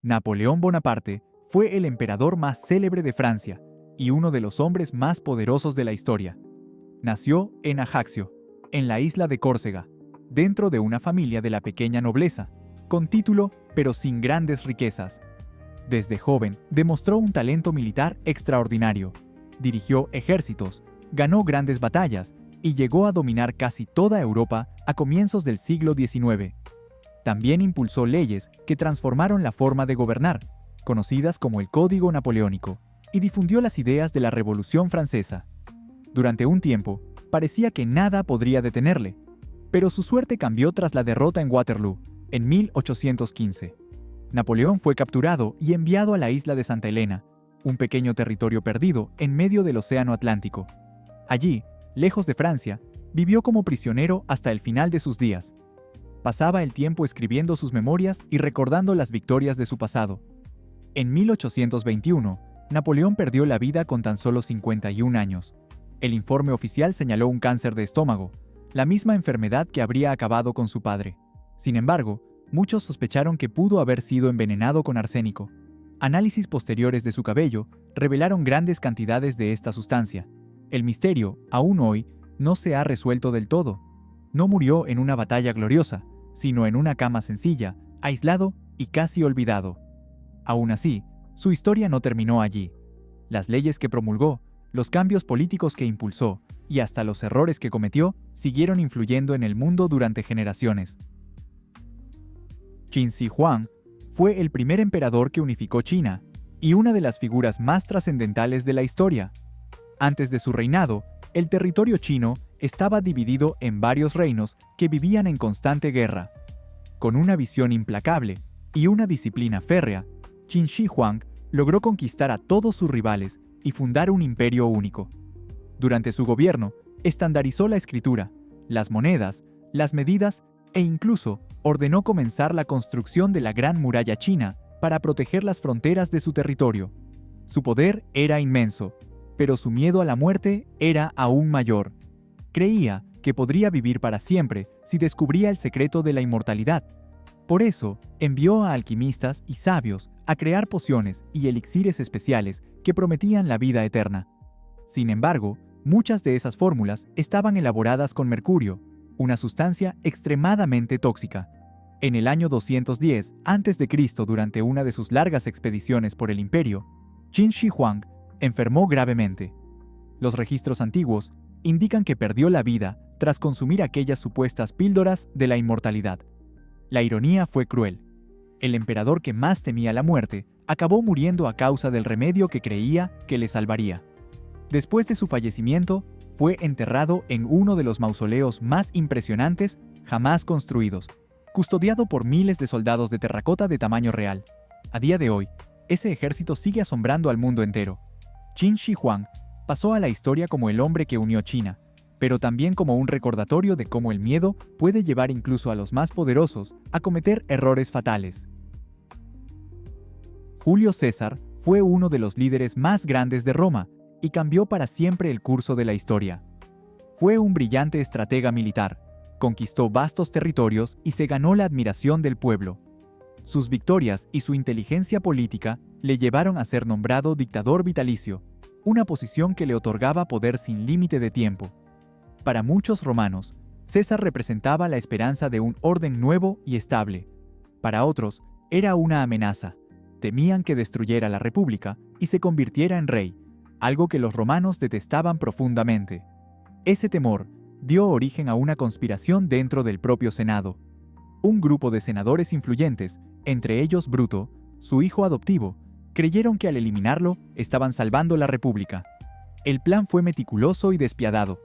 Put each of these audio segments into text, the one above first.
Napoleón Bonaparte fue el emperador más célebre de Francia y uno de los hombres más poderosos de la historia. Nació en Ajaccio, en la isla de Córcega, dentro de una familia de la pequeña nobleza, con título pero sin grandes riquezas. Desde joven demostró un talento militar extraordinario, dirigió ejércitos, ganó grandes batallas y llegó a dominar casi toda Europa a comienzos del siglo XIX. También impulsó leyes que transformaron la forma de gobernar, conocidas como el Código Napoleónico, y difundió las ideas de la Revolución Francesa. Durante un tiempo, parecía que nada podría detenerle, pero su suerte cambió tras la derrota en Waterloo, en 1815. Napoleón fue capturado y enviado a la isla de Santa Elena, un pequeño territorio perdido en medio del Océano Atlántico. Allí, lejos de Francia, vivió como prisionero hasta el final de sus días. Pasaba el tiempo escribiendo sus memorias y recordando las victorias de su pasado. En 1821, Napoleón perdió la vida con tan solo 51 años. El informe oficial señaló un cáncer de estómago, la misma enfermedad que habría acabado con su padre. Sin embargo, muchos sospecharon que pudo haber sido envenenado con arsénico. Análisis posteriores de su cabello revelaron grandes cantidades de esta sustancia. El misterio, aún hoy, no se ha resuelto del todo. No murió en una batalla gloriosa, sino en una cama sencilla, aislado y casi olvidado. Aún así, su historia no terminó allí. Las leyes que promulgó, los cambios políticos que impulsó y hasta los errores que cometió siguieron influyendo en el mundo durante generaciones. Qin Shi Huang fue el primer emperador que unificó China y una de las figuras más trascendentales de la historia. Antes de su reinado, el territorio chino estaba dividido en varios reinos que vivían en constante guerra. Con una visión implacable y una disciplina férrea, Qin Shi Huang logró conquistar a todos sus rivales y fundar un imperio único. Durante su gobierno, estandarizó la escritura, las monedas, las medidas e incluso ordenó comenzar la construcción de la Gran Muralla China para proteger las fronteras de su territorio. Su poder era inmenso, pero su miedo a la muerte era aún mayor. Creía que podría vivir para siempre si descubría el secreto de la inmortalidad. Por eso, envió a alquimistas y sabios a crear pociones y elixires especiales que prometían la vida eterna. Sin embargo, muchas de esas fórmulas estaban elaboradas con mercurio, una sustancia extremadamente tóxica. En el año 210 a.C., durante una de sus largas expediciones por el imperio, Qin Shi Huang enfermó gravemente. Los registros antiguos indican que perdió la vida tras consumir aquellas supuestas píldoras de la inmortalidad. La ironía fue cruel. El emperador que más temía la muerte acabó muriendo a causa del remedio que creía que le salvaría. Después de su fallecimiento, fue enterrado en uno de los mausoleos más impresionantes jamás construidos, custodiado por miles de soldados de terracota de tamaño real. A día de hoy, ese ejército sigue asombrando al mundo entero. Qin Shi Huang pasó a la historia como el hombre que unió China, pero también como un recordatorio de cómo el miedo puede llevar incluso a los más poderosos a cometer errores fatales. Julio César fue uno de los líderes más grandes de Roma y cambió para siempre el curso de la historia. Fue un brillante estratega militar, conquistó vastos territorios y se ganó la admiración del pueblo. Sus victorias y su inteligencia política le llevaron a ser nombrado dictador vitalicio, una posición que le otorgaba poder sin límite de tiempo. Para muchos romanos, César representaba la esperanza de un orden nuevo y estable. Para otros, era una amenaza. Temían que destruyera la república y se convirtiera en rey, algo que los romanos detestaban profundamente. Ese temor dio origen a una conspiración dentro del propio Senado. Un grupo de senadores influyentes, entre ellos Bruto, su hijo adoptivo, creyeron que al eliminarlo estaban salvando la república. El plan fue meticuloso y despiadado.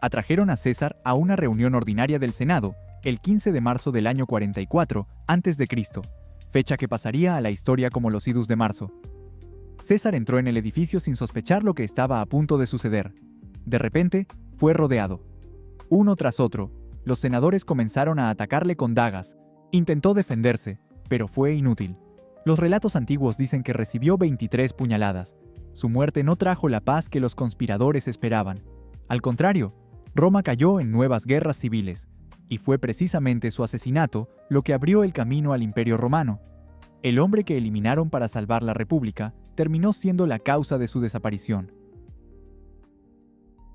Atrajeron a César a una reunión ordinaria del Senado el 15 de marzo del año 44 a.C., fecha que pasaría a la historia como los idus de marzo. César entró en el edificio sin sospechar lo que estaba a punto de suceder. De repente, fue rodeado. Uno tras otro, los senadores comenzaron a atacarle con dagas. Intentó defenderse, pero fue inútil. Los relatos antiguos dicen que recibió 23 puñaladas. Su muerte no trajo la paz que los conspiradores esperaban. Al contrario, Roma cayó en nuevas guerras civiles, y fue precisamente su asesinato lo que abrió el camino al Imperio Romano. El hombre que eliminaron para salvar la República terminó siendo la causa de su desaparición.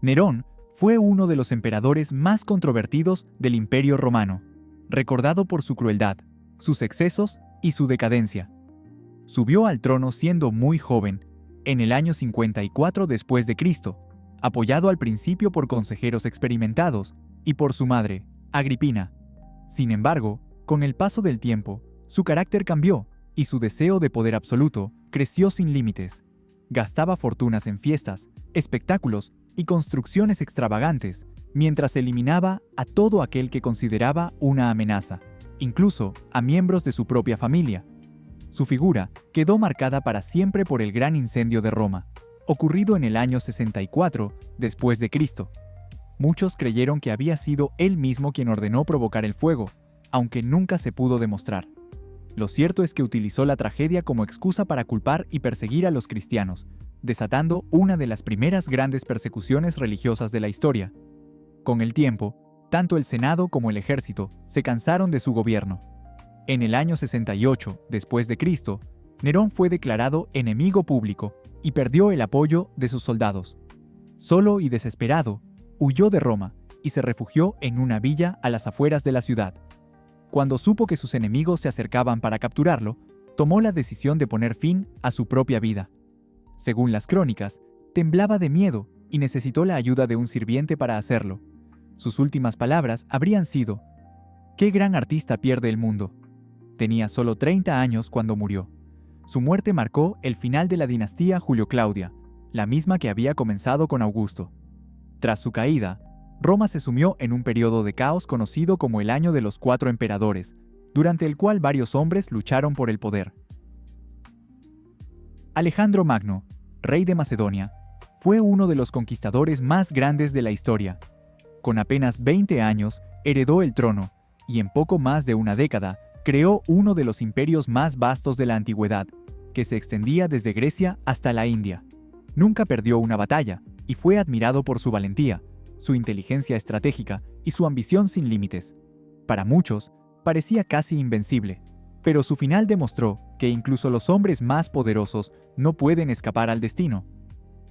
Nerón fue uno de los emperadores más controvertidos del Imperio Romano, recordado por su crueldad, sus excesos y su decadencia. Subió al trono siendo muy joven, en el año 54 después de Cristo, apoyado al principio por consejeros experimentados y por su madre, Agripina. Sin embargo, con el paso del tiempo, su carácter cambió y su deseo de poder absoluto creció sin límites. Gastaba fortunas en fiestas, espectáculos y construcciones extravagantes, mientras eliminaba a todo aquel que consideraba una amenaza, incluso a miembros de su propia familia. Su figura quedó marcada para siempre por el gran incendio de Roma, ocurrido en el año 64 después de Cristo. Muchos creyeron que había sido él mismo quien ordenó provocar el fuego, aunque nunca se pudo demostrar. Lo cierto es que utilizó la tragedia como excusa para culpar y perseguir a los cristianos, desatando una de las primeras grandes persecuciones religiosas de la historia. Con el tiempo, tanto el Senado como el ejército se cansaron de su gobierno. En el año 68 después de Cristo, Nerón fue declarado enemigo público y perdió el apoyo de sus soldados. Solo y desesperado, huyó de Roma y se refugió en una villa a las afueras de la ciudad. Cuando supo que sus enemigos se acercaban para capturarlo, tomó la decisión de poner fin a su propia vida. Según las crónicas, temblaba de miedo y necesitó la ayuda de un sirviente para hacerlo. Sus últimas palabras habrían sido: «¿Qué gran artista pierde el mundo?». Tenía solo 30 años cuando murió. Su muerte marcó el final de la dinastía Julio-Claudia, la misma que había comenzado con Augusto. Tras su caída, Roma se sumió en un periodo de caos conocido como el Año de los Cuatro Emperadores, durante el cual varios hombres lucharon por el poder. Alejandro Magno, rey de Macedonia, fue uno de los conquistadores más grandes de la historia. Con apenas 20 años, heredó el trono, y en poco más de una década, creó uno de los imperios más vastos de la antigüedad, que se extendía desde Grecia hasta la India. Nunca perdió una batalla, y fue admirado por su valentía, su inteligencia estratégica y su ambición sin límites. Para muchos, parecía casi invencible, pero su final demostró que incluso los hombres más poderosos no pueden escapar al destino.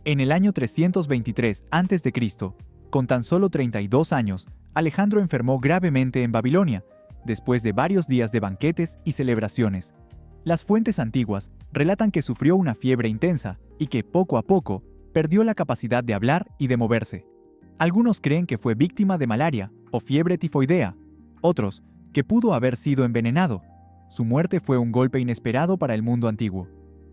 En el año 323 a.C., con tan solo 32 años, Alejandro enfermó gravemente en Babilonia, después de varios días de banquetes y celebraciones. Las fuentes antiguas relatan que sufrió una fiebre intensa y que, poco a poco, perdió la capacidad de hablar y de moverse. Algunos creen que fue víctima de malaria o fiebre tifoidea, otros que pudo haber sido envenenado. Su muerte fue un golpe inesperado para el mundo antiguo.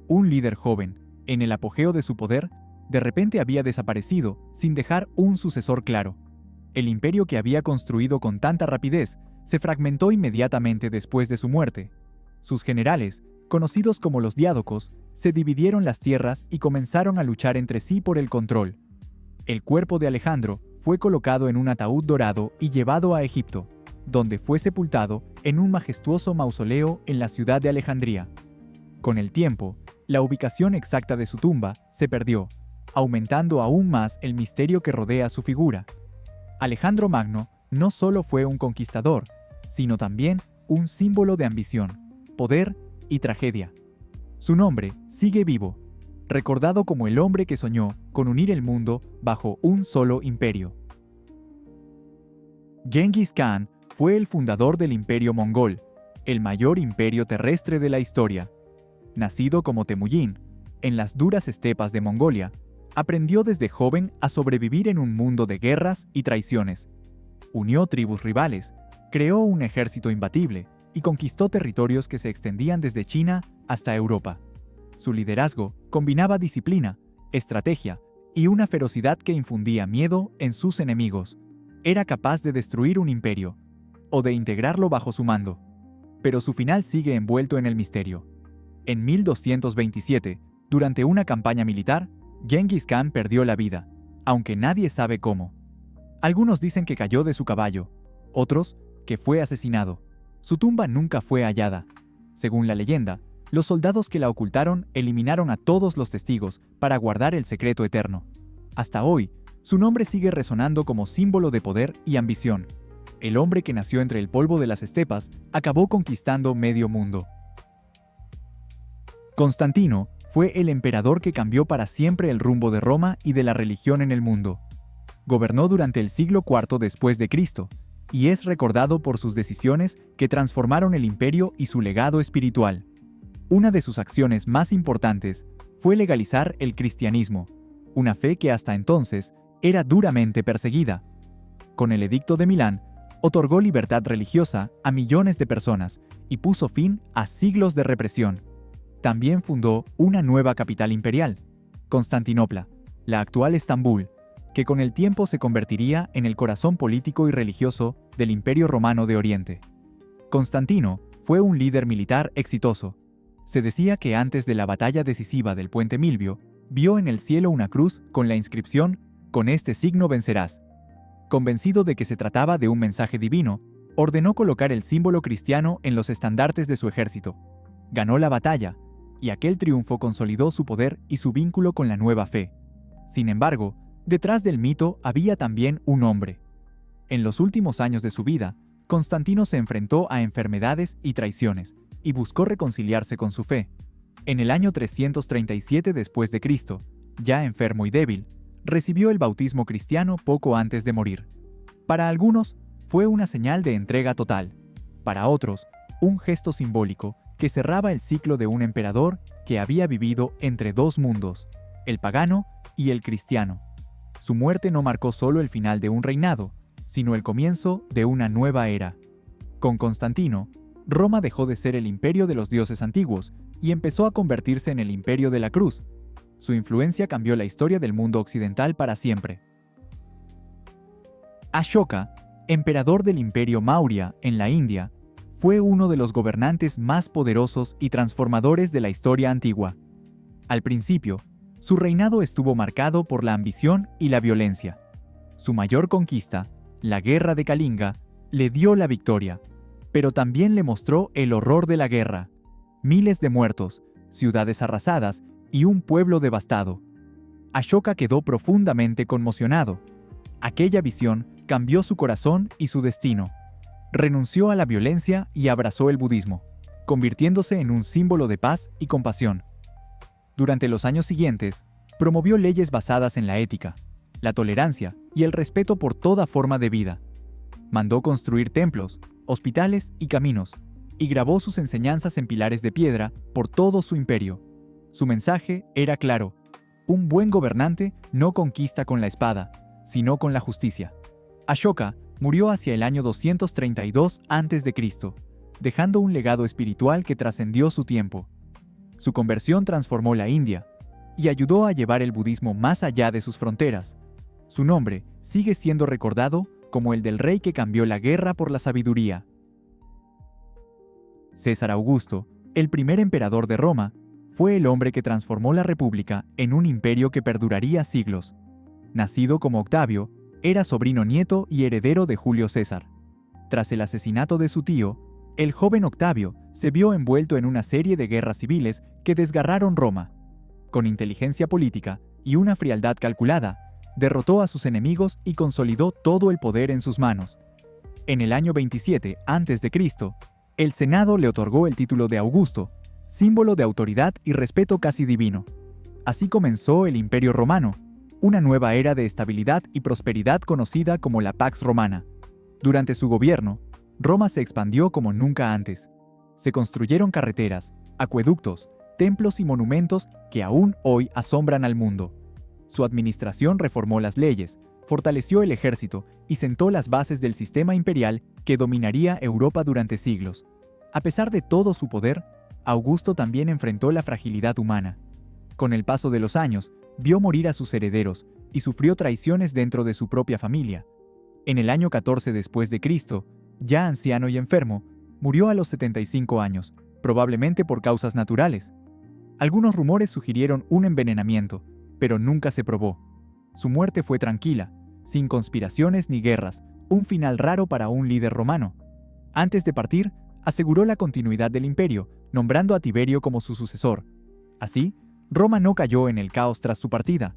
Un líder joven, en el apogeo de su poder, de repente había desaparecido sin dejar un sucesor claro. El imperio que había construido con tanta rapidez se fragmentó inmediatamente después de su muerte. Sus generales, conocidos como los diádocos, se dividieron las tierras y comenzaron a luchar entre sí por el control. El cuerpo de Alejandro fue colocado en un ataúd dorado y llevado a Egipto, donde fue sepultado en un majestuoso mausoleo en la ciudad de Alejandría. Con el tiempo, la ubicación exacta de su tumba se perdió, aumentando aún más el misterio que rodea su figura. Alejandro Magno no solo fue un conquistador, sino también un símbolo de ambición, poder y tragedia. Su nombre sigue vivo, recordado como el hombre que soñó con unir el mundo bajo un solo imperio. Genghis Khan fue el fundador del Imperio Mongol, el mayor imperio terrestre de la historia. Nacido como Temujin, en las duras estepas de Mongolia, aprendió desde joven a sobrevivir en un mundo de guerras y traiciones. Unió tribus rivales, creó un ejército imbatible y conquistó territorios que se extendían desde China hasta Europa. Su liderazgo combinaba disciplina, estrategia y una ferocidad que infundía miedo en sus enemigos. Era capaz de destruir un imperio o de integrarlo bajo su mando. Pero su final sigue envuelto en el misterio. En 1227, durante una campaña militar, Genghis Khan perdió la vida, aunque nadie sabe cómo. Algunos dicen que cayó de su caballo, otros que fue asesinado. Su tumba nunca fue hallada. Según la leyenda, los soldados que la ocultaron eliminaron a todos los testigos para guardar el secreto eterno. Hasta hoy, su nombre sigue resonando como símbolo de poder y ambición. El hombre que nació entre el polvo de las estepas acabó conquistando medio mundo. Constantino fue el emperador que cambió para siempre el rumbo de Roma y de la religión en el mundo. Gobernó durante el siglo IV después de Cristo, y es recordado por sus decisiones que transformaron el imperio y su legado espiritual. Una de sus acciones más importantes fue legalizar el cristianismo, una fe que hasta entonces era duramente perseguida. Con el Edicto de Milán, otorgó libertad religiosa a millones de personas y puso fin a siglos de represión. También fundó una nueva capital imperial, Constantinopla, la actual Estambul, que con el tiempo se convertiría en el corazón político y religioso del Imperio Romano de Oriente. Constantino fue un líder militar exitoso. Se decía que antes de la batalla decisiva del Puente Milvio, vio en el cielo una cruz con la inscripción «Con este signo vencerás». Convencido de que se trataba de un mensaje divino, ordenó colocar el símbolo cristiano en los estandartes de su ejército. Ganó la batalla, y aquel triunfo consolidó su poder y su vínculo con la nueva fe. Sin embargo, detrás del mito había también un hombre. En los últimos años de su vida, Constantino se enfrentó a enfermedades y traiciones, y buscó reconciliarse con su fe. En el año 337 después de Cristo, ya enfermo y débil, recibió el bautismo cristiano poco antes de morir. Para algunos, fue una señal de entrega total. Para otros, un gesto simbólico que cerraba el ciclo de un emperador que había vivido entre dos mundos, el pagano y el cristiano. Su muerte no marcó solo el final de un reinado, sino el comienzo de una nueva era. Con Constantino, Roma dejó de ser el imperio de los dioses antiguos y empezó a convertirse en el imperio de la cruz. Su influencia cambió la historia del mundo occidental para siempre. Ashoka, emperador del imperio Maurya en la India, fue uno de los gobernantes más poderosos y transformadores de la historia antigua. Al principio, su reinado estuvo marcado por la ambición y la violencia. Su mayor conquista, la Guerra de Kalinga, le dio la victoria, pero también le mostró el horror de la guerra: miles de muertos, ciudades arrasadas y un pueblo devastado. Ashoka quedó profundamente conmocionado. Aquella visión cambió su corazón y su destino. Renunció a la violencia y abrazó el budismo, convirtiéndose en un símbolo de paz y compasión. Durante los años siguientes, promovió leyes basadas en la ética, la tolerancia y el respeto por toda forma de vida. Mandó construir templos, hospitales y caminos, y grabó sus enseñanzas en pilares de piedra por todo su imperio. Su mensaje era claro: un buen gobernante no conquista con la espada, sino con la justicia. Ashoka murió hacia el año 232 a.C., dejando un legado espiritual que trascendió su tiempo. Su conversión transformó la India y ayudó a llevar el budismo más allá de sus fronteras. Su nombre sigue siendo recordado como el del rey que cambió la guerra por la sabiduría. César Augusto, el primer emperador de Roma, fue el hombre que transformó la República en un imperio que perduraría siglos. Nacido como Octavio, era sobrino nieto y heredero de Julio César. Tras el asesinato de su tío, el joven Octavio se vio envuelto en una serie de guerras civiles que desgarraron Roma. Con inteligencia política y una frialdad calculada, derrotó a sus enemigos y consolidó todo el poder en sus manos. En el año 27 a.C., el Senado le otorgó el título de Augusto, símbolo de autoridad y respeto casi divino. Así comenzó el Imperio Romano, una nueva era de estabilidad y prosperidad conocida como la Pax Romana. Durante su gobierno, Roma se expandió como nunca antes. Se construyeron carreteras, acueductos, templos y monumentos que aún hoy asombran al mundo. Su administración reformó las leyes, fortaleció el ejército y sentó las bases del sistema imperial que dominaría Europa durante siglos. A pesar de todo su poder, Augusto también enfrentó la fragilidad humana. Con el paso de los años, vio morir a sus herederos y sufrió traiciones dentro de su propia familia. En el año 14 después de Cristo, ya anciano y enfermo, murió a los 75 años, probablemente por causas naturales. Algunos rumores sugirieron un envenenamiento, pero nunca se probó. Su muerte fue tranquila, sin conspiraciones ni guerras, un final raro para un líder romano. Antes de partir, aseguró la continuidad del imperio, nombrando a Tiberio como su sucesor. Así, Roma no cayó en el caos tras su partida.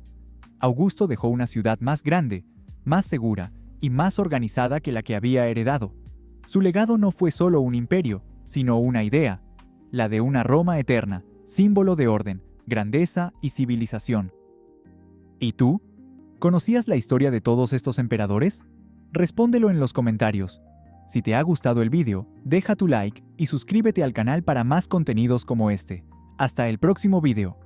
Augusto dejó una ciudad más grande, más segura y más organizada que la que había heredado. Su legado no fue solo un imperio, sino una idea, la de una Roma eterna, símbolo de orden, grandeza y civilización. ¿Y tú? ¿Conocías la historia de todos estos emperadores? Respóndelo en los comentarios. Si te ha gustado el vídeo, deja tu like y suscríbete al canal para más contenidos como este. Hasta el próximo vídeo.